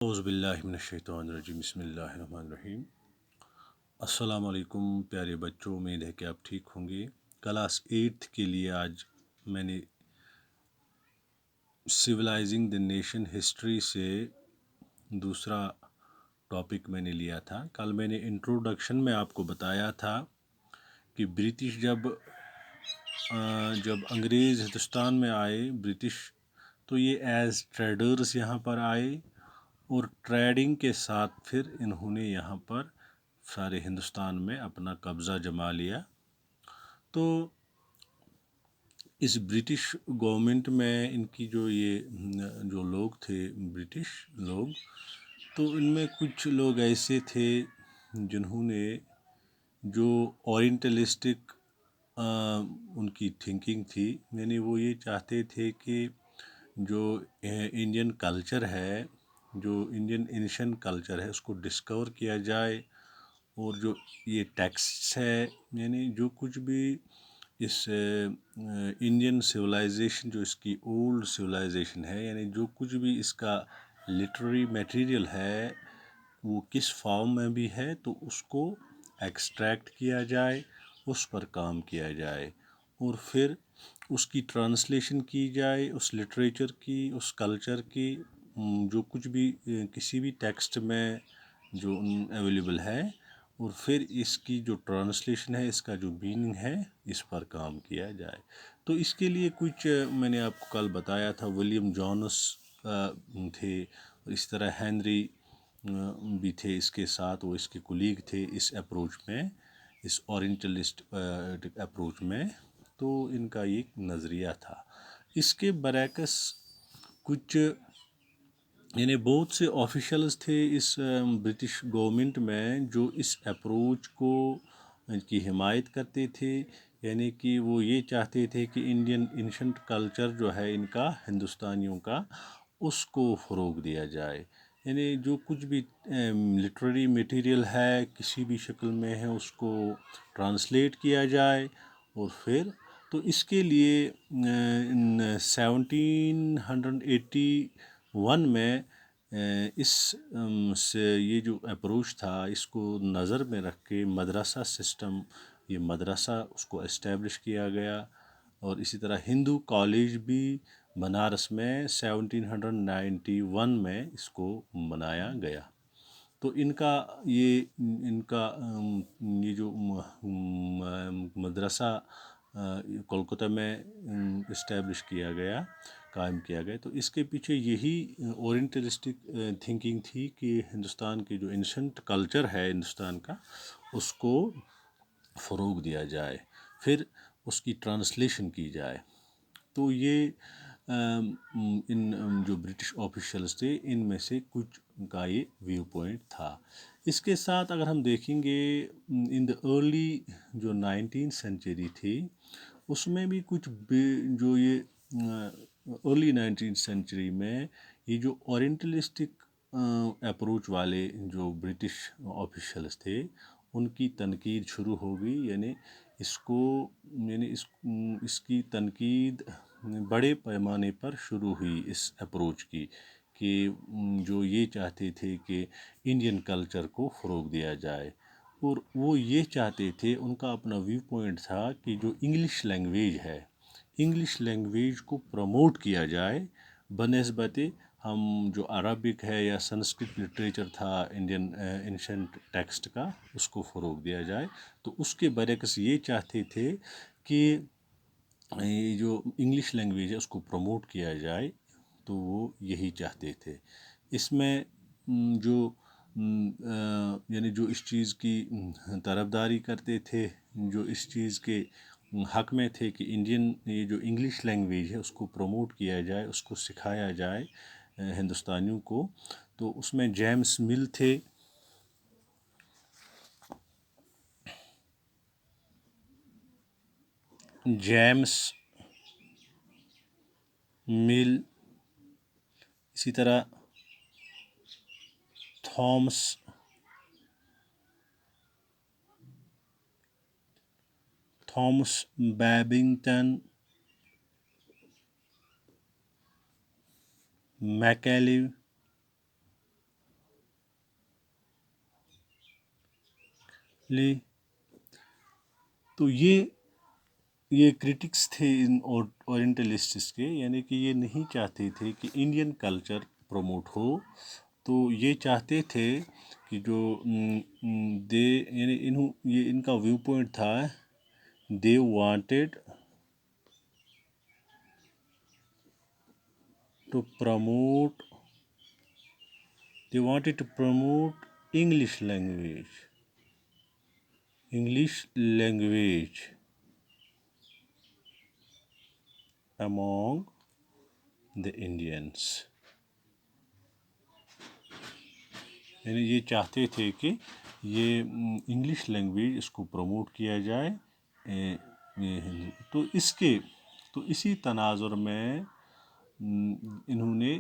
اعوذ باللہ من الشیطان الرجیم بسم اللہ الرحمن الرحیم۔ السلام علیکم پیارے بچوں، امید ہے کہ آپ ٹھیک ہوں گے۔ کلاس 8 کے لیے آج میں نے سویلائزنگ دی نیشن ہسٹری سے دوسرا ٹاپک میں نے لیا تھا۔ کل میں نے انٹروڈکشن میں آپ کو بتایا تھا کہ برٹش جب انگریز ہندوستان میں آئے برٹش، تو یہ ایز ٹریڈرز یہاں پر آئے اور ٹریڈنگ کے ساتھ پھر انہوں نے یہاں پر سارے ہندوستان میں اپنا قبضہ جما لیا۔ تو اس برٹش گورنمنٹ میں ان کی جو لوگ تھے برٹش لوگ، تو ان میں کچھ لوگ ایسے تھے جنہوں نے جو اورینٹلسٹک ان کی تھنکنگ تھی، یعنی وہ یہ چاہتے تھے کہ جو انڈین کلچر ہے، جو انڈین اینشنٹ کلچر ہے، اس کو ڈسکور کیا جائے، اور جو یہ ٹیکسٹ ہے، یعنی جو کچھ بھی اس انڈین سویلائزیشن، جو اس کی اولڈ سویلائزیشن ہے، یعنی جو کچھ بھی اس کا لٹریری میٹیریل ہے وہ کس فارم میں بھی ہے، تو اس کو ایکسٹریکٹ کیا جائے، اس پر کام کیا جائے، اور پھر اس کی ٹرانسلیشن کی جائے، اس لٹریچر کی، اس کلچر کی، جو کچھ بھی کسی بھی ٹیکسٹ میں جو اویلیبل ہے، اور پھر اس کی جو ٹرانسلیشن ہے، اس کا جو میننگ ہے، اس پر کام کیا جائے۔ تو اس کے لیے کچھ میں نے آپ کو کل بتایا تھا، ولیم جونس تھے، اور اس طرح ہینری بھی تھے اس کے ساتھ، وہ اس کے کولیگ تھے اس اپروچ میں، اس اورینٹلسٹ اپروچ میں۔ تو ان کا ایک نظریہ تھا۔ اس کے برعکس کچھ یعنی بہت سے آفیشلز تھے اس برٹش گورنمنٹ میں جو اس اپروچ کو کی حمایت کرتے تھے، یعنی کہ وہ یہ چاہتے تھے کہ انڈین اینشنٹ کلچر جو ہے ان کا، ہندوستانیوں کا، اس کو فروغ دیا جائے، یعنی جو کچھ بھی لٹریری میٹیریل ہے کسی بھی شکل میں ہے، اس کو ٹرانسلیٹ کیا جائے، اور پھر تو اس کے لیے 1781 میں اس سے یہ جو اپروچ تھا، اس کو نظر میں رکھ کے مدرسہ سسٹم، یہ مدرسہ اس کو اسٹیبلش کیا گیا، اور اسی طرح ہندو کالج بھی بنارس میں 1791 میں اس کو بنایا گیا۔ تو ان کا یہ جو مدرسہ کولکتہ میں اسٹیبلش کیا گیا، قائم کیا گیا، تو اس کے پیچھے یہی اورینٹلسٹک تھنکنگ تھی کہ ہندوستان کے جو اینشنٹ کلچر ہے ہندوستان کا، اس کو فروغ دیا جائے، پھر اس کی ٹرانسلیشن کی جائے۔ تو یہ ان جو برٹش آفیشلز تھے، ان میں سے کچھ کا یہ ویو پوائنٹ تھا۔ اس کے ساتھ اگر ہم دیکھیں گے ان دا ارلی جو 19 سینچری تھی، اس میں بھی کچھ جو یہ ارلی 19 سینچری میں یہ جو اورینٹلسٹک اپروچ والے جو برٹش آفیشلز تھے، ان کی تنقید شروع ہو گئی، یعنی اس کی تنقید بڑے پیمانے پر شروع ہوئی اس اپروچ کی، کہ جو یہ چاہتے تھے کہ انڈین کلچر کو فروغ دیا جائے، اور وہ یہ چاہتے تھے، ان کا اپنا ویو پوائنٹ تھا کہ جو انگلش لینگویج ہے، انگلش لینگویج کو پروموٹ کیا جائے بنسبت ہم جو عربک ہے یا سنسکرت لٹریچر تھا انڈین اینشنٹ ٹیکسٹ کا، اس کو فروغ دیا جائے۔ تو اس کے برعکس یہ چاہتے تھے کہ یہ جو انگلش لینگویج ہے اس کو پروموٹ کیا جائے، تو وہ یہی چاہتے تھے۔ اس میں جو یعنی جو اس چیز کی طرفداری کرتے تھے، جو اس چیز کے حق میں تھے کہ یہ جو انگلش لینگویج ہے اس کو پروموٹ کیا جائے، اس کو سکھایا جائے ہندوستانیوں کو، تو اس میں جیمس مل تھے، جیمس مل، اسی طرح تھامس بیبنگٹن، میکیلے، لی. تو یہ کرٹکس تھے ان اورینٹلسٹس کے، یعنی کہ یہ نہیں چاہتے تھے کہ انڈین کلچر پروموٹ ہو. تو یہ چاہتے تھے کہ جو یعنی یہ ان کا ویو پوائنٹ تھا، they wanted to promote English language among the Indians. یعنی یہ چاہتے تھے کہ یہ انگلش لینگویج اس کو پروموٹ کیا جائے. تو اسی تناظر میں انہوں نے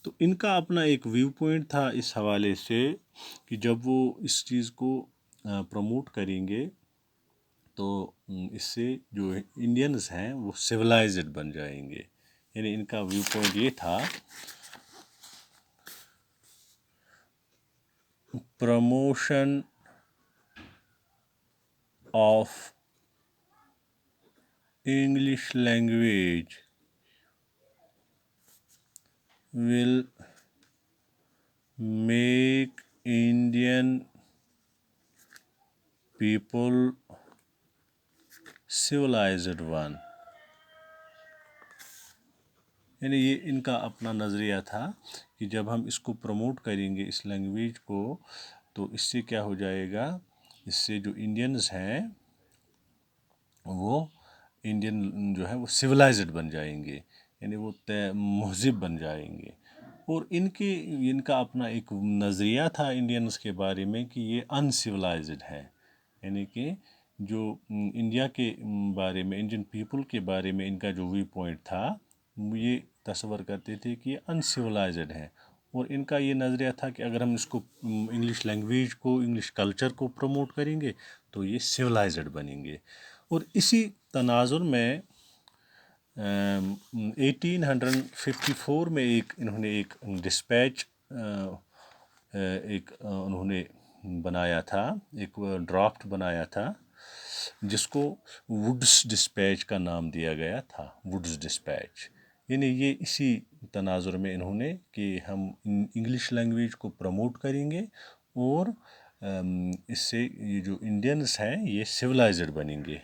تو ان کا اپنا ایک ویو پوائنٹ تھا اس حوالے سے کہ جب وہ اس چیز کو پروموٹ کریں گے تو اس سے جو انڈینز ہیں وہ سویلائزڈ بن جائیں گے. یعنی ان کا ویو پوائنٹ یہ تھا، promotion of English language will make Indian people civilized one. یعنی یہ ان کا اپنا نظریہ تھا کہ جب ہم اس کو پروموٹ کریں گے اس لینگویج کو تو اس سے کیا ہو جائے گا، اس سے جو انڈینز ہیں وہ انڈین جو ہے وہ سویلائزڈ بن جائیں گے، یعنی وہ مہذب بن جائیں گے. اور ان کا اپنا ایک نظریہ تھا انڈینز کے بارے میں کہ یہ ان سویلائزڈ ہے. یعنی کہ جو انڈیا کے بارے میں، انڈین پیپل کے بارے میں ان کا جو ویو پوائنٹ تھا، یہ تصور کرتے تھے کہ یہ ان سویلائزڈ ہے. اور ان کا یہ نظریہ تھا کہ اگر ہم اس کو انگلش لینگویج کو، انگلش کلچر کو پروموٹ کریں گے تو یہ سویلائزڈ بنیں گے. اور اسی تناظر میں 1854 میں انہوں نے ایک ڈسپیچ انہوں نے بنایا تھا، ایک ڈرافٹ بنایا تھا جس کو ووڈس ڈسپیچ کا نام دیا گیا تھا. ووڈس ڈسپیچ یعنی یہ اسی تناظر میں انہوں نے کہ ہم انگلش لینگویج کو پروموٹ کریں گے اور اس سے یہ جو انڈینز ہیں یہ سویلائزڈ بنیں گے.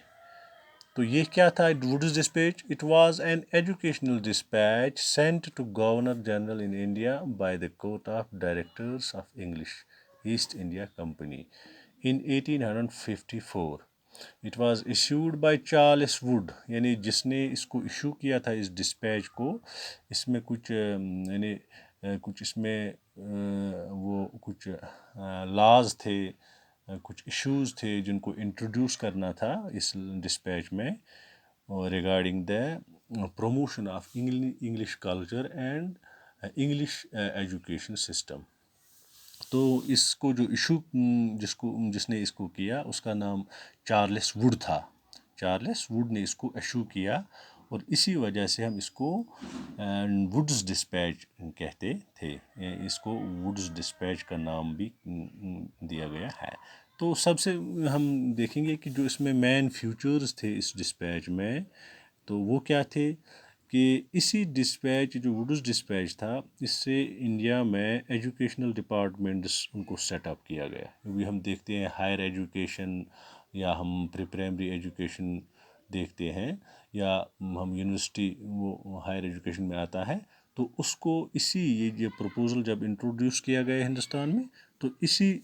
تو یہ کیا تھا Wood's despatch? It was an educational despatch sent to governor general in India by the court of directors of English East India Company in 1854. It was issued by Charles Wood, یعنی جس نے اس کو ایشو کیا تھا اس dispatch کو. اس میں کچھ اس میں وہ کچھ لاز تھے، کچھ ایشوز تھے جن کو انٹروڈیوس کرنا تھا اس ڈسپیچ میں regarding the promotion of English culture and English education system. تو اس کو جو ایشو جس نے اس کو کیا اس کا نام چارلس ووڈ تھا. چارلس ووڈ نے اس کو ایشو کیا اور اسی وجہ سے ہم اس کو ووڈس ڈسپیچ کہتے تھے. اس کو ووڈس ڈسپیچ کا نام بھی دیا گیا ہے. تو سب سے ہم دیکھیں گے کہ جو اس میں مین فیوچرز تھے اس ڈسپیچ میں، تو وہ کیا تھے کہ اسی ڈسپیچ جو ووڈس ڈسپیچ تھا اس سے انڈیا میں ایجوکیشنل ڈپارٹمنٹس ان کو سیٹ اپ کیا گیا. کیونکہ ہم دیکھتے ہیں ہائر ایجوکیشن یا ہم پرائمری ایجوکیشن دیکھتے ہیں یا ہم یونیورسٹی وہ ہائر ایجوکیشن میں آتا ہے، تو اس کو یہ پروپوزل جب انٹروڈیوس کیا گیا ہندوستان میں تو اسی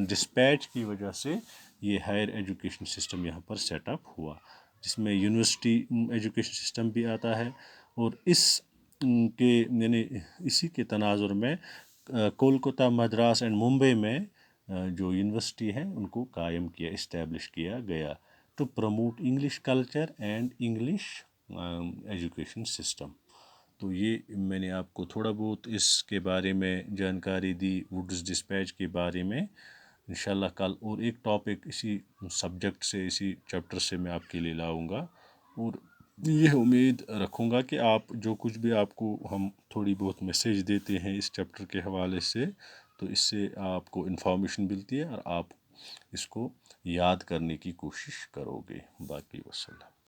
ڈسپیچ کی وجہ سے یہ ہائر ایجوکیشن سسٹم یہاں پر سیٹ اپ ہوا، جس میں یونیورسٹی ایجوکیشن سسٹم بھی آتا ہے. اور اسی کے تناظر میں کولکتہ، مدراس اینڈ ممبئی میں جو یونیورسٹی ہیں ان کو قائم کیا، اسٹیبلش کیا گیا to promote English culture and English education system. تو یہ میں نے آپ کو تھوڑا بہت اس کے بارے میں جانکاری دی ووڈس ڈسپیچ کے بارے میں. انشاءاللہ کل اور ایک ٹاپک اسی سبجیکٹ سے، اسی چیپٹر سے میں آپ کے لیے لاؤں گا. اور یہ امید رکھوں گا کہ آپ جو کچھ بھی آپ کو ہم تھوڑی بہت میسیج دیتے ہیں اس چیپٹر کے حوالے سے، تو اس سے آپ کو انفارمیشن ملتی ہے اور آپ اس کو یاد کرنے کی کوشش کرو گے۔ باقی وسلام۔